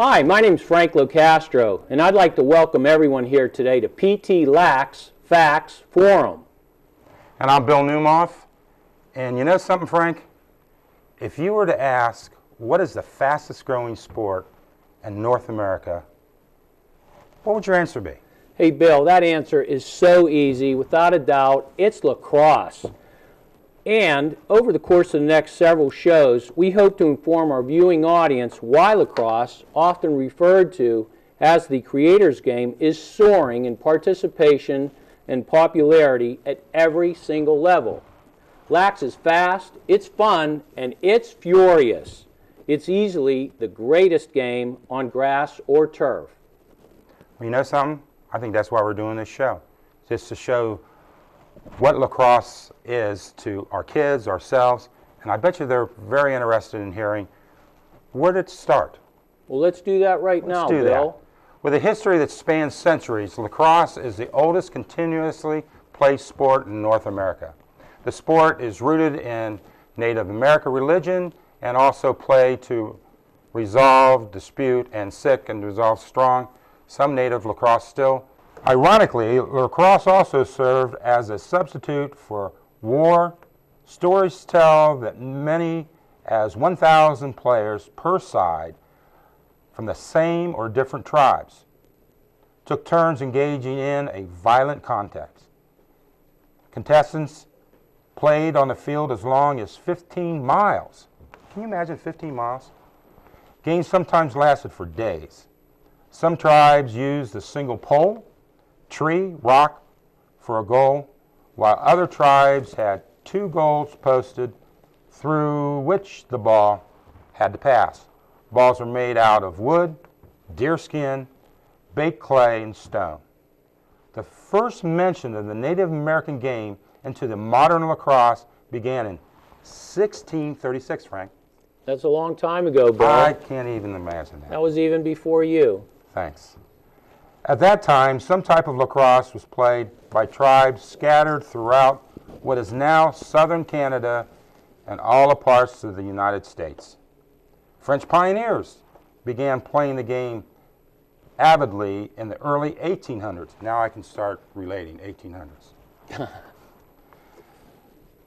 Hi, my name's Castro, and I'd like to welcome everyone here today to Lax Facts Forum. And I'm Bill Naumoff. And you know something, Frank? If you were to ask what is the fastest growing sport in North America, what would your answer be? Hey Bill, that answer is so easy. Without a doubt, it's lacrosse. And over the course of the next several shows, we hope to inform our viewing audience why lacrosse, often referred to as the creator's game, is soaring in participation and popularity at every single level. Lax is fast, it's fun, and it's furious. It's easily the greatest game on grass or turf. Well, you know something? I think that's why we're doing this show, just to show what lacrosse is to our kids, ourselves, and I bet you they're very interested in hearing where did it start. Well, let's do that right now, Bill. That. With a history that spans centuries, lacrosse is the oldest continuously played sport in North America. The sport is rooted in Native American religion and also played to resolve, dispute, and sick and resolve strong. Some native lacrosse still. Ironically, lacrosse also served as a substitute for war. Stories tell that many as 1,000 players per side from the same or different tribes took turns engaging in a violent contest. Contestants played on the field as long as 15 miles. Can you imagine 15 miles? Games sometimes lasted for days. Some tribes used a single pole, tree, rock for a goal, while other tribes had 2 goals posted through which the ball had to pass. Balls were made out of wood, deerskin, baked clay, and stone. The first mention of the Native American game into the modern lacrosse began in 1636, Frank. That's a long time ago, Bill. I can't even imagine that. That was even before you. Thanks. At that time, some type of lacrosse was played by tribes scattered throughout what is now southern Canada and all the parts of the United States. French pioneers began playing the game avidly in the early 1800s. Now I can start relating 1800s.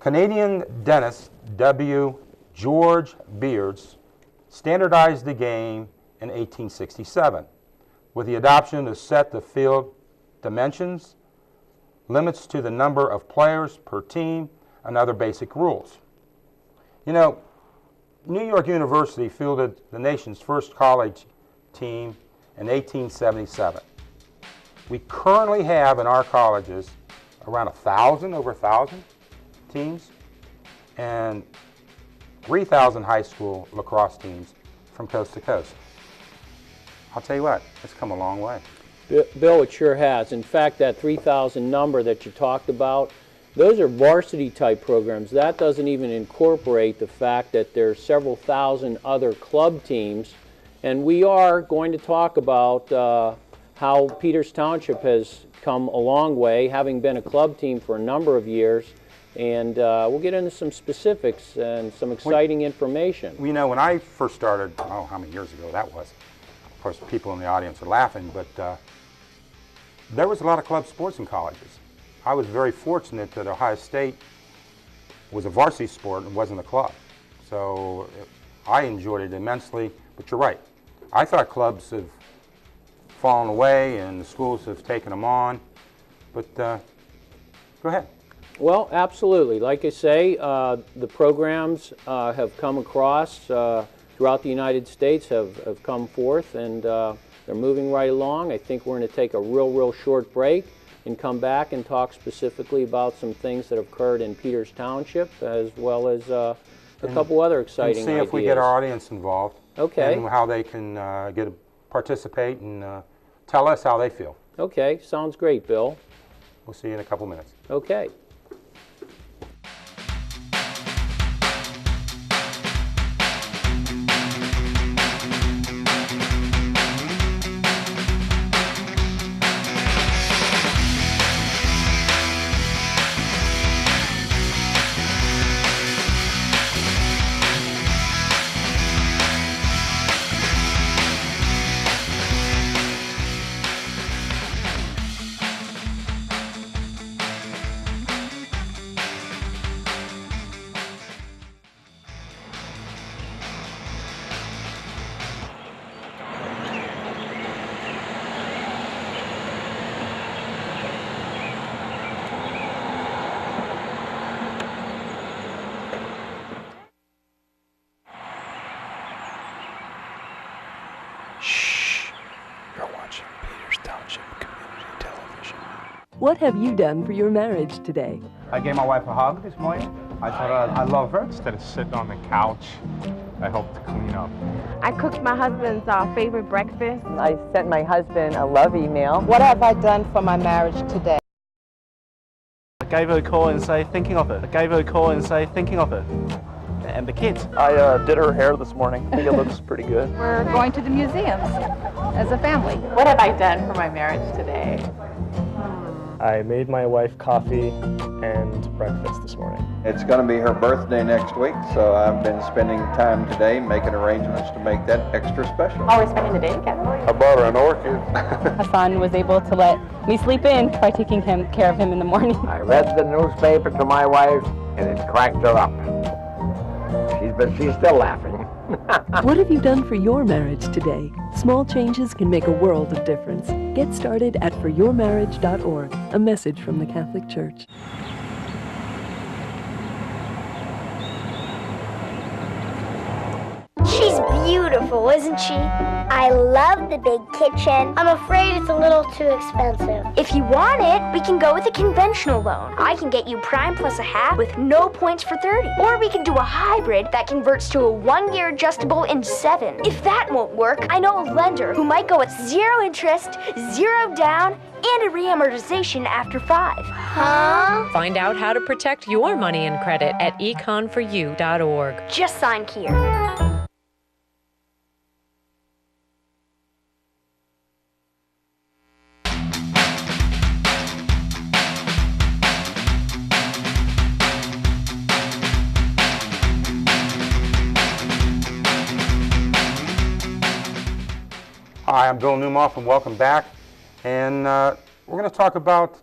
Canadian dentist W. George Beards standardized the game in 1867 with the adoption to set the field dimensions, limits to the number of players per team, and other basic rules. You know, New York University fielded the nation's first college team in 1877. We currently have in our colleges around over 1,000 teams, and 3,000 high school lacrosse teams from coast to coast. I'll tell you what, it's come a long way. Bill, it sure has. In fact, that 3,000 number that you talked about, those are varsity type programs. That doesn't even incorporate the fact that there's several thousand other club teams. And we are going to talk about how Peters Township has come a long way, having been a club team for a number of years. And we'll get into some specifics and some exciting information. You know, when I first started, oh, how many years ago that was? Of course, people in the audience are laughing, but there was a lot of club sports in colleges. I was very fortunate that Ohio State was a varsity sport and wasn't a club. So I enjoyed it immensely, but you're right. I thought clubs have fallen away and the schools have taken them on, but go ahead. Well, absolutely. Like I say, the programs have come across throughout the United States, have come forth, and they're moving right along. I think we're going to take a real short break and come back and talk specifically about some things that have occurred in Peters Township, as well as a couple other exciting ideas. And see if we get our audience involved. Okay. And how they can participate and tell us how they feel. Okay, sounds great, Bill. We'll see you in a couple minutes. Okay. What have you done for your marriage today? I gave my wife a hug this morning. I told her I love her. Instead of sitting on the couch, I helped clean up. I cooked my husband's favorite breakfast. I sent my husband a love email. What have I done for my marriage today? I gave her a call and say thinking of it. I gave her a call and say thinking of it. And the kids. I did her hair this morning. I think it looks pretty good. We're going to the museums as a family. What have I done for my marriage today? I made my wife coffee and breakfast this morning. It's going to be her birthday next week, so I've been spending time today making arrangements to make that extra special. Oh, we're spending the day together? I bought her an orchid. Hassan was able to let me sleep in by taking care of him in the morning. I read the newspaper to my wife, and it cracked her up. She's still laughing. What have you done for your marriage today? Small changes can make a world of difference. Get started at foryourmarriage.org, a message from the Catholic Church. She's beautiful, isn't she? I love the big kitchen. I'm afraid it's a little too expensive. If you want it, we can go with a conventional loan. I can get you prime plus a half with no points for 30. Or we can do a hybrid that converts to a 1-year adjustable in 7. If that won't work, I know a lender who might go with 0 interest, 0 down, and a reamortization after 5. Huh? Find out how to protect your money and credit at econforyou.org. Just sign here. Hi, I'm Bill Naumoff, and welcome back. And we're going to talk about,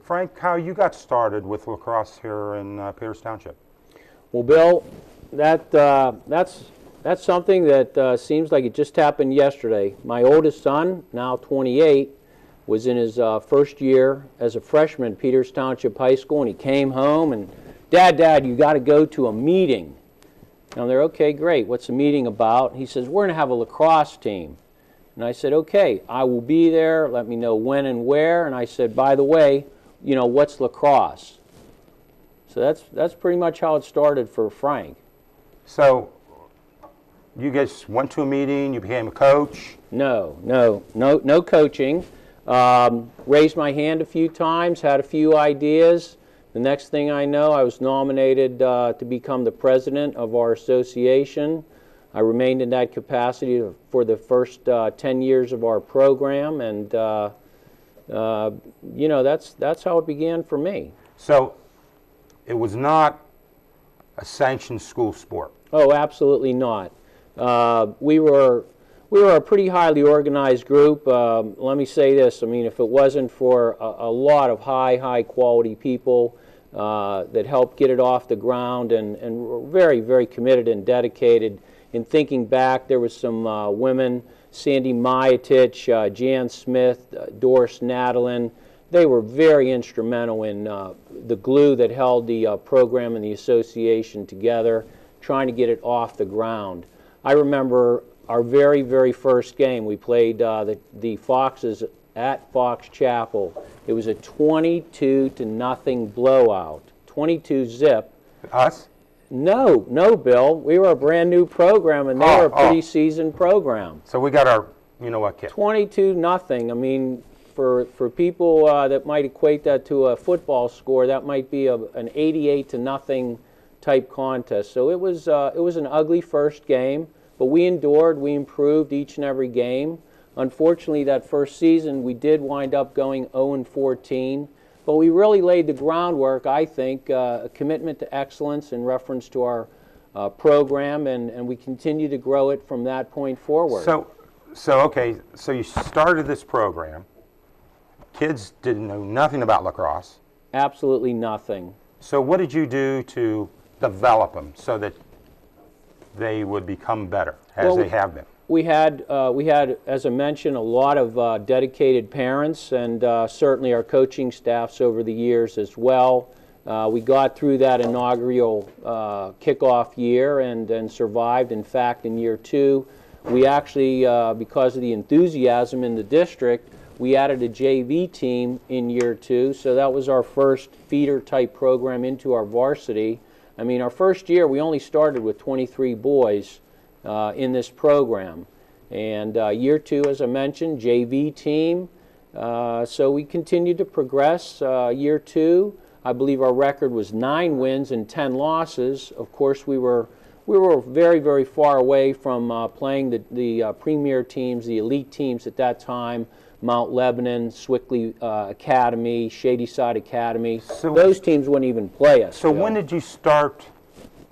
Frank, how you got started with lacrosse here in Peters Township. Well, Bill, that's something that seems like it just happened yesterday. My oldest son, now 28, was in his first year as a freshman at Peters Township High School, and he came home and, Dad, you got to go to a meeting. And they're, okay, great. What's the meeting about? He says, we're going to have a lacrosse team. And I said, okay, I will be there. Let me know when and where. And I said, by the way, you know, what's lacrosse? So that's pretty much how it started for Frank. So you guys went to a meeting, you became a coach? No coaching. Raised my hand a few times, had a few ideas. The next thing I know, I was nominated to become the president of our association. I remained in that capacity for the first 10 years of our program, and you know, that's how it began for me. So it was not a sanctioned school sport? Oh, absolutely not. We were a pretty highly organized group. Let me say this, I mean, if it wasn't for a lot of high quality people that helped get it off the ground and were very, very committed and dedicated. In thinking back, there was some women, Sandy Myatich, Jan Smith, Doris Nadalin. They were very instrumental in the glue that held the program and the association together, trying to get it off the ground. I remember our very, very first game. We played the Foxes at Fox Chapel. It was a 22-0 blowout, 22-zip. Us? No, Bill. We were a brand new program, and they were a pretty seasoned program. So we got our, you know what, kid? 22-0. I mean, for people that might equate that to a football score, that might be an 88-0 type contest. So it was an ugly first game, but we endured. We improved each and every game. Unfortunately, that first season, we did wind up going 0-14. But we really laid the groundwork, I think, a commitment to excellence in reference to our program, and we continue to grow it from that point forward. Okay, so you started this program. Kids didn't know nothing about lacrosse. Absolutely nothing. So what did you do to develop them so that they would become better, as they have been? We had, as I mentioned, a lot of dedicated parents, and certainly our coaching staffs over the years as well. We got through that inaugural kickoff year and survived. In fact, in year 2, we actually, because of the enthusiasm in the district, We added a JV team in year 2, so that was our first feeder-type program into our varsity. I mean, our first year, we only started with 23 boys in this program. And year 2, as I mentioned, JV team. So we continued to progress. Year 2, I believe our record was 9 wins and 10 losses. Of course, we were very, very far away from playing the premier teams, the elite teams at that time, Mount Lebanon, Swickley Academy, Shadyside Academy. So those teams wouldn't even play us. So when did you start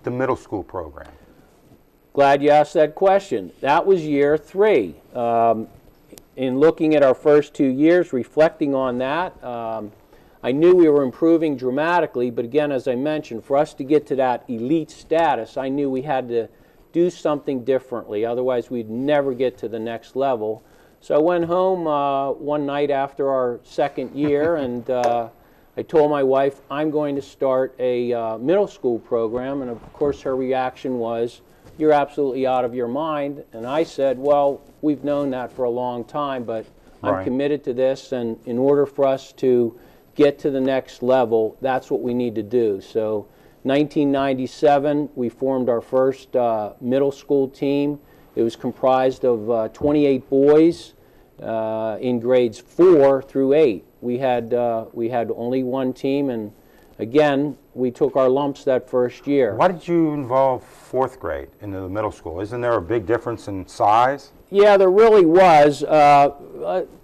the middle school program? Glad you asked that question. That was year 3. In looking at our first 2 years, reflecting on that, I knew we were improving dramatically, but again, as I mentioned, for us to get to that elite status, I knew we had to do something differently. Otherwise, we'd never get to the next level. So I went home one night after our second year, and I told my wife, I'm going to start a middle school program. And of course, her reaction was, you're absolutely out of your mind. And I said, well, we've known that for a long time, but I'm committed to this, and in order for us to get to the next level, that's what we need to do. So 1997, we formed our first middle school team. It was comprised of 28 boys in grades 4 through 8. We had only one team, and again, we took our lumps that first year. Why did you involve 4th grade into the middle school? Isn't there a big difference in size? Yeah, there really was.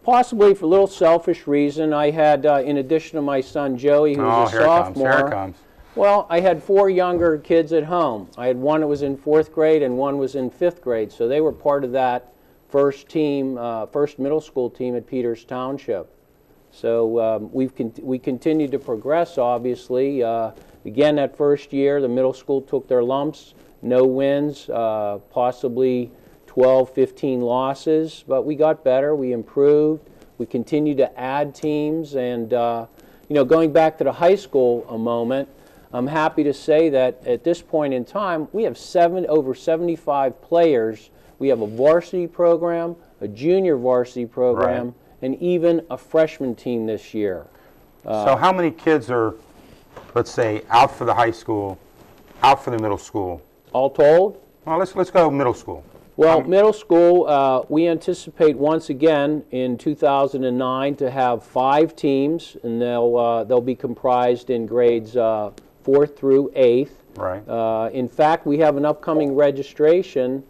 Possibly for a little selfish reason. I had, in addition to my son Joey, who was a sophomore. Here it comes. Well, I had 4 younger kids at home. I had one that was in 4th grade and one was in 5th grade. So they were part of that first team, first middle school team at Peters Township. So we continued to progress, obviously. Again, that first year, the middle school took their lumps. No wins, possibly 12, 15 losses, but we got better, we improved, we continued to add teams, and you know, going back to the high school a moment, I'm happy to say that at this point in time, we have over 75 players. We have a varsity program, a junior varsity program, and even a freshman team this year. So how many kids are, let's say, out for the high school, out for the middle school? All told? Well, let's go middle school. Well, middle school, we anticipate once again in 2009 to have 5 teams, and they'll be comprised in grades 4th through 8th. Right. In fact, we have an upcoming registration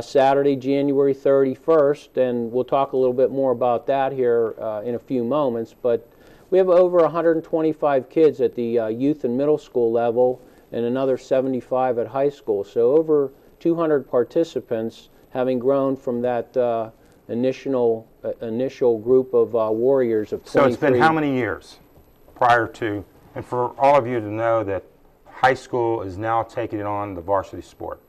Saturday, January 31st, and we'll talk a little bit more about that here in a few moments. But we have over 125 kids at the youth and middle school level, and another 75 at high school. So over 200 participants, having grown from that initial group of warriors of 23. So it's been how many years prior to, and for all of you to know that high school is now taking on the varsity sport?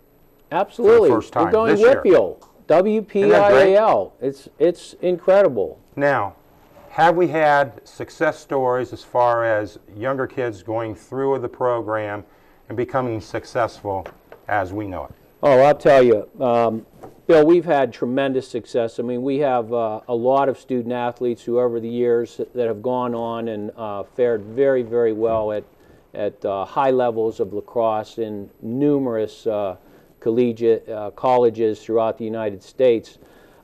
Absolutely. For the first time we're going this year. WPIAL, WPIAL. It's incredible. Now, have we had success stories as far as younger kids going through the program and becoming successful as we know it? Oh, I'll tell you, Bill, we've had tremendous success. I mean, we have a lot of student athletes who over the years that have gone on and fared very, very well at high levels of lacrosse in numerous collegiate colleges throughout the United States.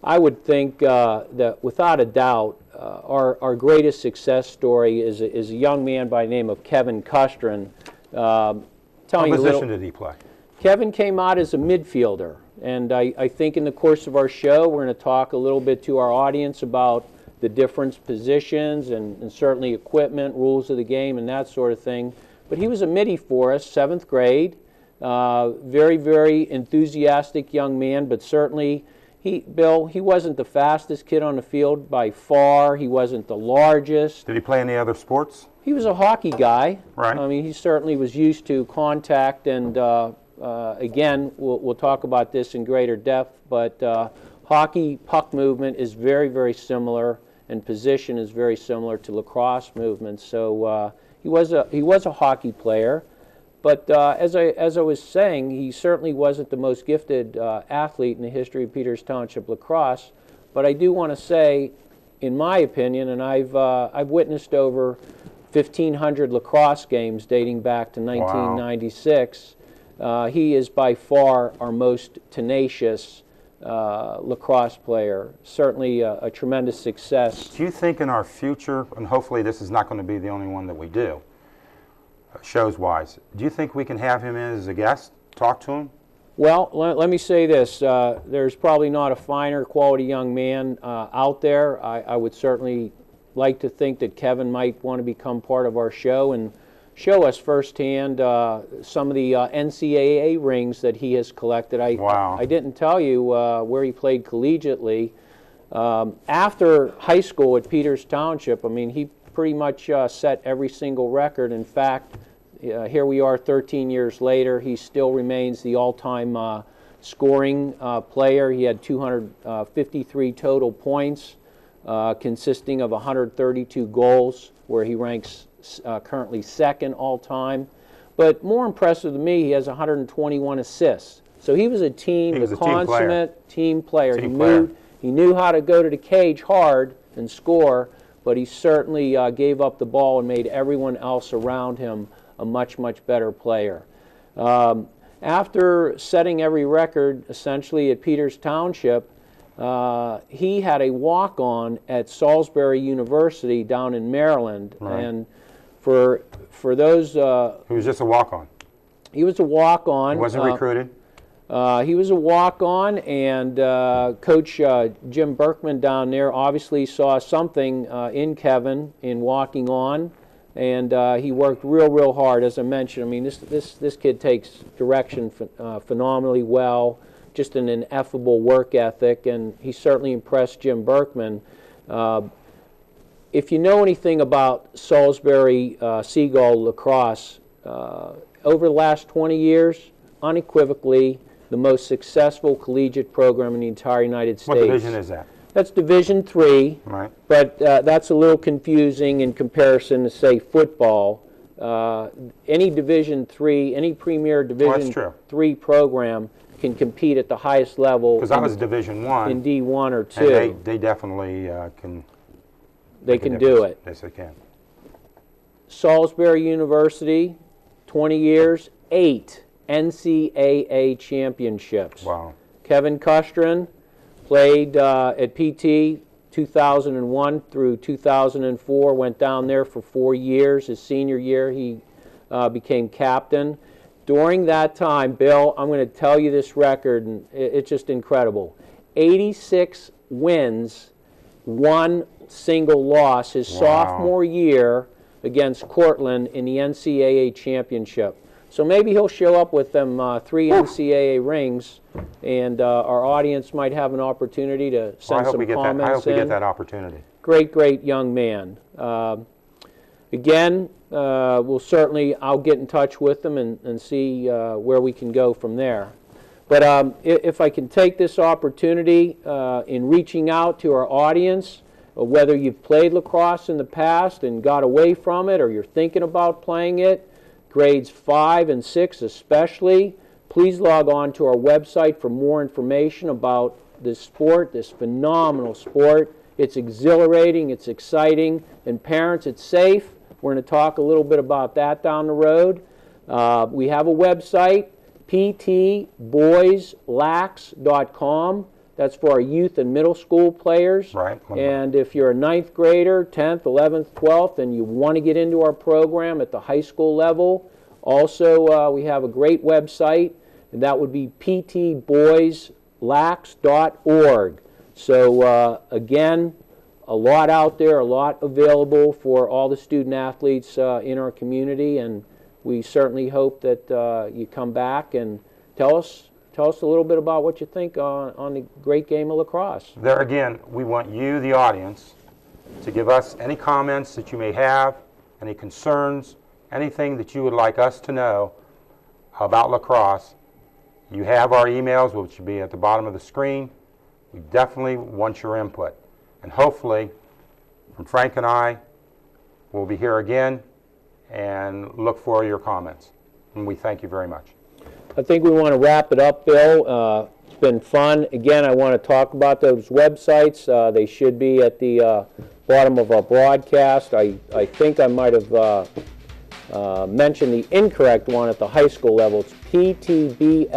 I would think that without a doubt, our greatest success story is a young man by the name of Kevin Castro. What position did he play? Kevin came out as a midfielder, and I think in the course of our show we're going to talk a little bit to our audience about the different positions and certainly equipment, rules of the game, and that sort of thing. But he was a middie for us, 7th grade. Very, very enthusiastic young man, but certainly, Bill, he wasn't the fastest kid on the field by far. He wasn't the largest. Did he play any other sports? He was a hockey guy. Right. I mean, he certainly was used to contact, and again, we'll talk about this in greater depth, but hockey puck movement is very, very similar, and position is very similar to lacrosse movement. So he was a hockey player. But as I was saying, he certainly wasn't the most gifted athlete in the history of Peters Township lacrosse. But I do want to say, in my opinion, and I've witnessed over 1,500 lacrosse games dating back to 1996. He is by far our most tenacious lacrosse player. Certainly a tremendous success. Do you think in our future, and hopefully this is not going to be the only one that we do, shows-wise, do you think we can have him in as a guest, talk to him? Well, let me say this. There's probably not a finer quality young man out there. I would certainly like to think that Kevin might want to become part of our show and show us firsthand some of the NCAA rings that he has collected. I didn't tell you where he played collegiately. After high school at Peters Township, I mean, he pretty much set every single record. In fact, here we are 13 years later. He still remains the all-time scoring player. He had 253 total points, consisting of 132 goals, where he ranks currently second all-time. But more impressive to me, he has 121 assists. So he was a consummate team player. He knew how to go to the cage hard and score, but he certainly gave up the ball and made everyone else around him a much, much better player. After setting every record essentially at Peters Township, he had a walk-on at Salisbury University down in Maryland. Right. And for those... he was just a walk-on? He was a walk-on. He wasn't recruited? He was a walk-on, and Coach Jim Berkman down there obviously saw something in Kevin in walking on, and he worked real hard. As I mentioned, I mean, this kid takes direction phenomenally well, just an ineffable work ethic, and he certainly impressed Jim Berkman. If you know anything about Salisbury Seagull lacrosse, over the last 20 years, unequivocally, the most successful collegiate program in the entire United States. What division is that? That's Division III, right. But that's a little confusing in comparison to, say, football. Any Division III, any premier Division III program can compete at the highest level. Because I was Division I. In D1 or 2. And they definitely can. They can do it. Yes, they can. Salisbury University, 20 years, 8 NCAA championships. Wow. Kevin Castro played at PT 2001 through 2004, went down there for 4 years. His senior year, he became captain. During that time, Bill, I'm going to tell you this record, and it's just incredible. 86 wins, 1 single loss his sophomore year against Cortland in the NCAA championship. So maybe he'll show up with them 3 NCAA rings, and our audience might have an opportunity to send some comments. I hope we get that opportunity. Great young man. Again, I'll get in touch with them and see where we can go from there. But if I can take this opportunity in reaching out to our audience, whether you've played lacrosse in the past and got away from it, or you're thinking about playing it, grades 5 and 6 especially, please log on to our website for more information about this sport, this phenomenal sport. It's exhilarating, it's exciting, and parents, it's safe. We're going to talk a little bit about that down the road. We have a website, ptboyslax.com. That's for our youth and middle school players. Right. And if you're a 9th grader, 10th, 11th, 12th, and you want to get into our program at the high school level, also we have a great website, and that would be ptboyslax.org. So again, a lot out there, a lot available for all the student athletes in our community, and we certainly hope that you come back and tell us a little bit about what you think on the great game of lacrosse. There again, we want you, the audience, to give us any comments that you may have, any concerns, anything that you would like us to know about lacrosse. You have our emails, which will be at the bottom of the screen. We definitely want your input. And hopefully, from Frank and I, we'll be here again and look for your comments. And we thank you very much. I think we want to wrap it up, Bill. It's been fun. Again, I want to talk about those websites. They should be at the bottom of our broadcast. I think I might have mentioned the incorrect one at the high school level. It's ptbla.org,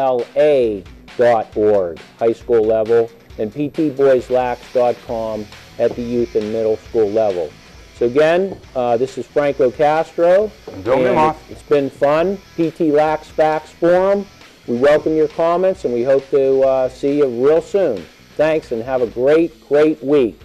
high school level, and ptboyslax.com at the youth and middle school level. So again, this is Franco Castro. Naumoff. It's been fun. PT Lax Facts Forum. We welcome your comments, and we hope to see you real soon. Thanks, and have a great, great week.